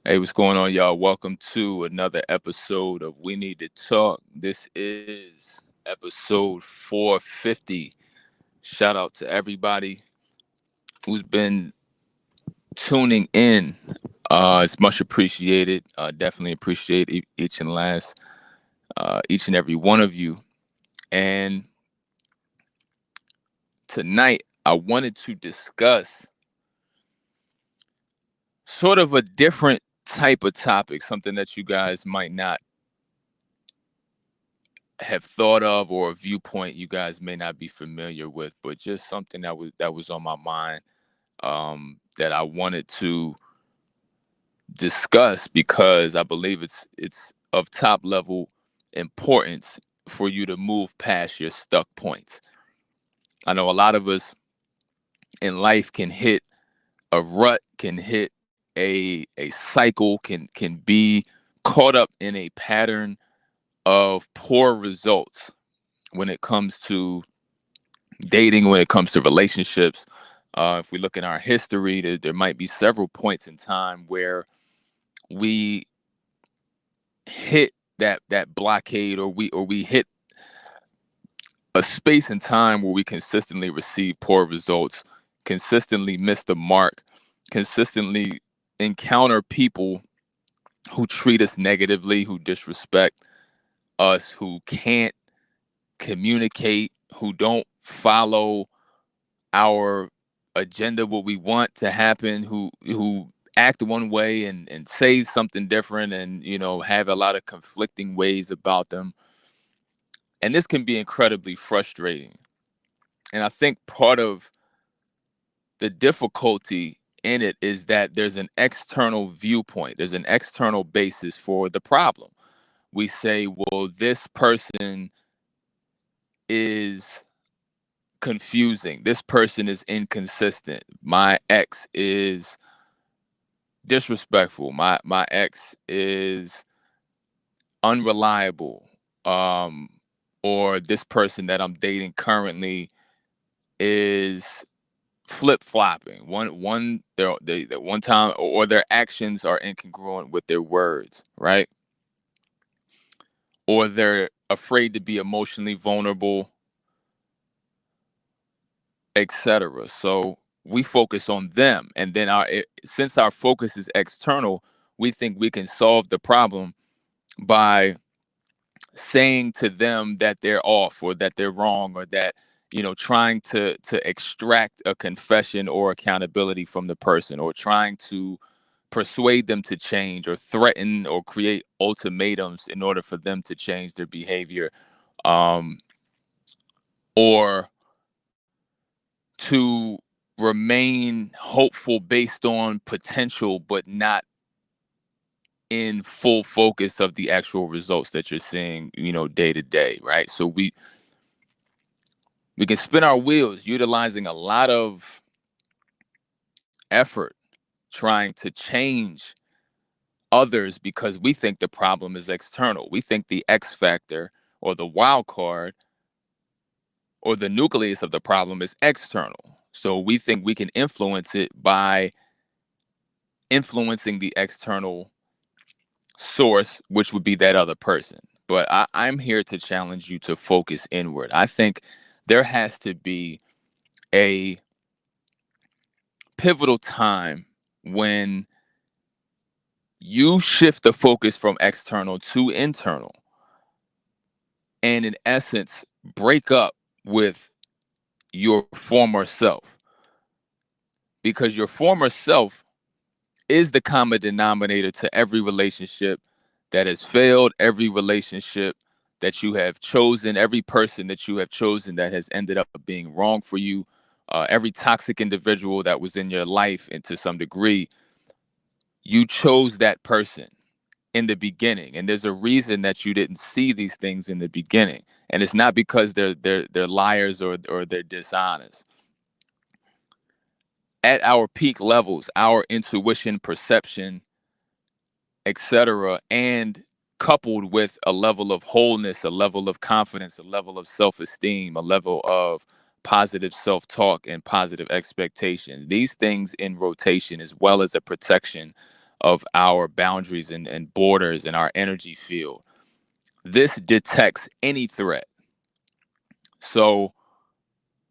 Hey, what's going on, y'all? Welcome to another episode of We Need to Talk. This is episode 450. Shout out to everybody who's been tuning in. It's much appreciated. Definitely appreciate each and every one of you. And tonight, I wanted to discuss sort of a different type of topic, something that you guys might not have thought of, or a viewpoint you guys may not be familiar with, but just something that was on my mind, that I wanted to discuss because I believe it's of top level importance for you to move past your stuck points. I know a lot of us in life can hit a rut, can hit a cycle, can be caught up in a pattern of poor results when it comes to dating, when it comes to relationships. If we look in our history, there might be several points in time where we hit that blockade, or we hit a space in time where we consistently receive poor results, consistently miss the mark, consistently encounter people who treat us negatively, who disrespect us, who can't communicate, who don't follow our agenda, what we want to happen, who act one way and say something different, and have a lot of conflicting ways about them. And this can be incredibly frustrating. And I think part of the difficulty in it is that there's an external viewpoint, there's an external basis for the problem. We say, well, this person is confusing, this person is inconsistent, my ex is disrespectful, my ex is unreliable, um or this person that I'm dating currently is flip-flopping. They one time, or their actions are incongruent with their words, right? Or they're afraid to be emotionally vulnerable, etc. So we focus on them, and then since our focus is external, we think we can solve the problem by saying to them that they're off, or that they're wrong, or that trying to extract a confession or accountability from the person, or trying to persuade them to change, or threaten or create ultimatums in order for them to change their behavior, um, or to remain hopeful based on potential, but not in full focus of the actual results that you're seeing, day to day, right? So we can spin our wheels utilizing a lot of effort trying to change others because we think the problem is external. We think the X factor, or the wild card, or the nucleus of the problem is external. So we think we can influence it by influencing the external source, which would be that other person. But I'm here to challenge you to focus inward. I think there has to be a pivotal time when you shift the focus from external to internal, and in essence break up with your former self, because your former self is the common denominator to every relationship that has failed, every relationship that you have chosen, every person that you have chosen that has ended up being wrong for you, every toxic individual that was in your life. And to some degree, you chose that person in the beginning, and there's a reason that you didn't see these things in the beginning, and it's not because they're liars, or they're dishonest. At our peak levels, our intuition, perception, etc., and coupled with a level of wholeness, a level of confidence, a level of self-esteem, a level of positive self-talk and positive expectation, these things in rotation, as well as a protection of our boundaries and borders and our energy field. This detects any threat. So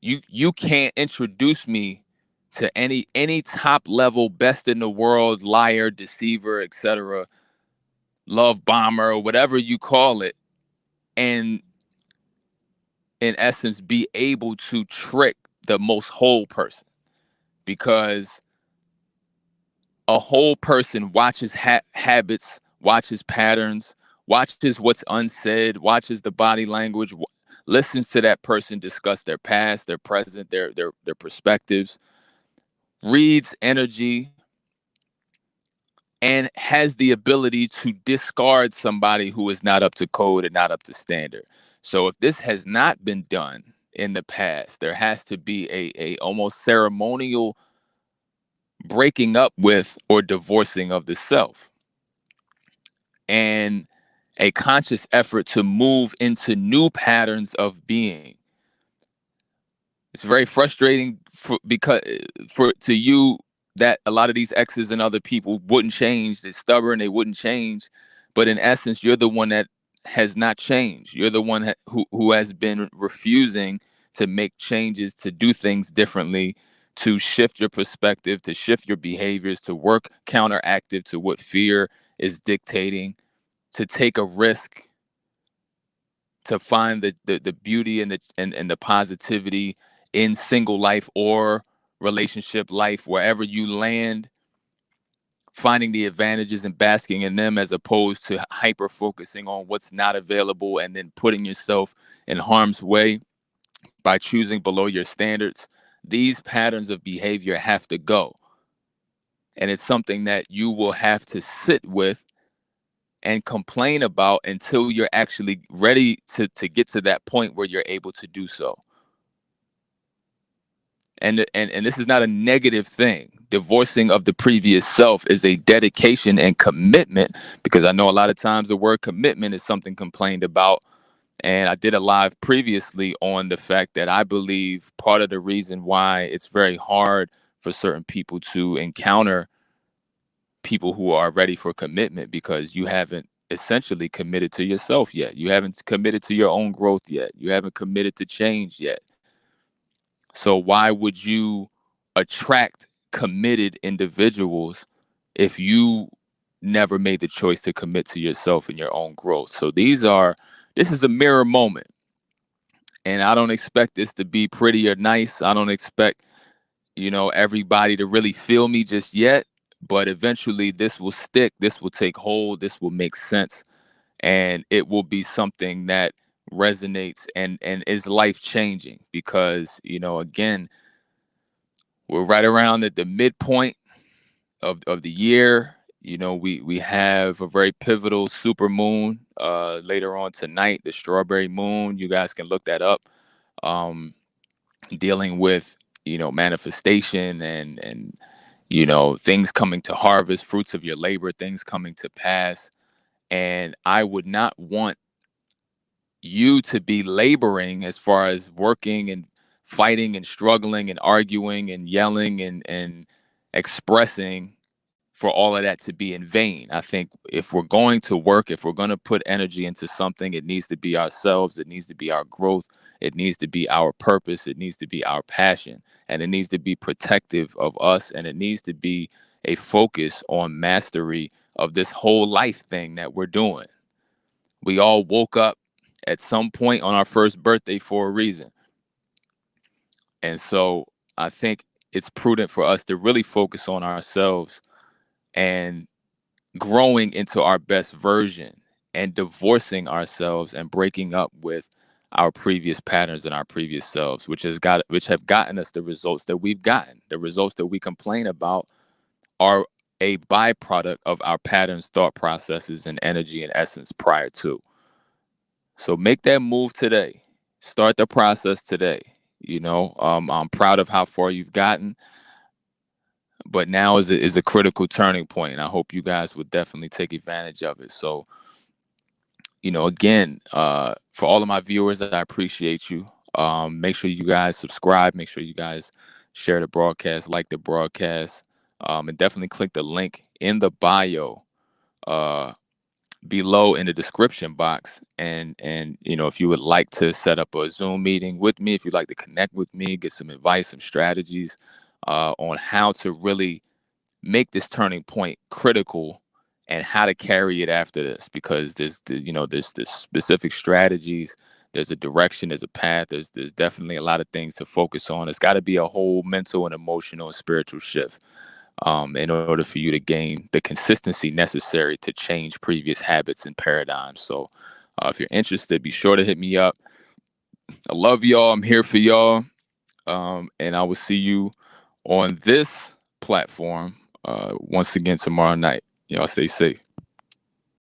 you can't introduce me to any top level, best in the world, liar, deceiver, etc., love bomber, or whatever you call it, and in essence be able to trick the most whole person, because a whole person watches habits, watches patterns, watches what's unsaid, watches the body language, listens to that person discuss their past, their present, their perspectives, reads energy, and has the ability to discard somebody who is not up to code and not up to standard. So if this has not been done in the past, there has to be a almost ceremonial breaking up with or divorcing of the self, and a conscious effort to move into new patterns of being. It's very frustrating because for to you that a lot of these exes and other people wouldn't change. They're stubborn. They wouldn't change. But in essence, you're the one that has not changed. You're the one who has been refusing to make changes, to do things differently, to shift your perspective, to shift your behaviors, to work counteractive to what fear is dictating, to take a risk, to find the beauty and the positivity in single life or relationship life, wherever you land, finding the advantages and basking in them, as opposed to hyper focusing on what's not available and then putting yourself in harm's way by choosing below your standards. These patterns of behavior have to go. And it's something that you will have to sit with and complain about until you're actually ready to get to that point where you're able to do so. And this is not a negative thing. Divorcing of the previous self is a dedication and commitment, because I know a lot of times the word commitment is something complained about. And I did a live previously on the fact that I believe part of the reason why it's very hard for certain people to encounter people who are ready for commitment, because you haven't essentially committed to yourself yet. You haven't committed to your own growth yet. You haven't committed to change yet. So why would you attract committed individuals if you never made the choice to commit to yourself and your own growth? So this is a mirror moment. And I don't expect this to be pretty or nice. I don't expect, everybody to really feel me just yet, but eventually this will stick, this will take hold, this will make sense, and it will be something that resonates and is life changing, because, again, we're right around at the midpoint of the year. We have a very pivotal super moon later on tonight, the strawberry moon. You guys can look that up. Um, Dealing with, manifestation and things coming to harvest, fruits of your labor, things coming to pass. And I would not want you to be laboring as far as working and fighting and struggling and arguing and yelling and expressing, for all of that to be in vain. I think if we're going to work, if we're going to put energy into something, it needs to be ourselves, it needs to be our growth, it needs to be our purpose, it needs to be our passion, and it needs to be protective of us, and it needs to be a focus on mastery of this whole life thing that we're doing. We all woke up at some point on our first birthday for a reason. And so I think it's prudent for us to really focus on ourselves and growing into our best version, and divorcing ourselves and breaking up with our previous patterns and our previous selves, which have gotten us the results that we've gotten. The results that we complain about are a byproduct of our patterns, thought processes, and energy and essence prior to. So make that move today. Start the process today. I'm proud of how far you've gotten, but now is a critical turning point, and I hope you guys would definitely take advantage of it. So, again, for all of my viewers, I appreciate you. Make sure you guys subscribe. Make sure you guys share the broadcast, like the broadcast. And definitely click the link in the bio uh, below in the description box. And if you would like to set up a Zoom meeting with me, if you'd like to connect with me, get some advice, some strategies on how to really make this turning point critical and how to carry it after this, because there's specific strategies, there's a direction, there's a path, there's definitely a lot of things to focus on. It's got to be a whole mental and emotional and spiritual shift in order for you to gain the consistency necessary to change previous habits and paradigms. So if you're interested, be sure to hit me up. I love y'all. I'm here for y'all. And I will see you on this platform once again tomorrow night. Y'all stay safe.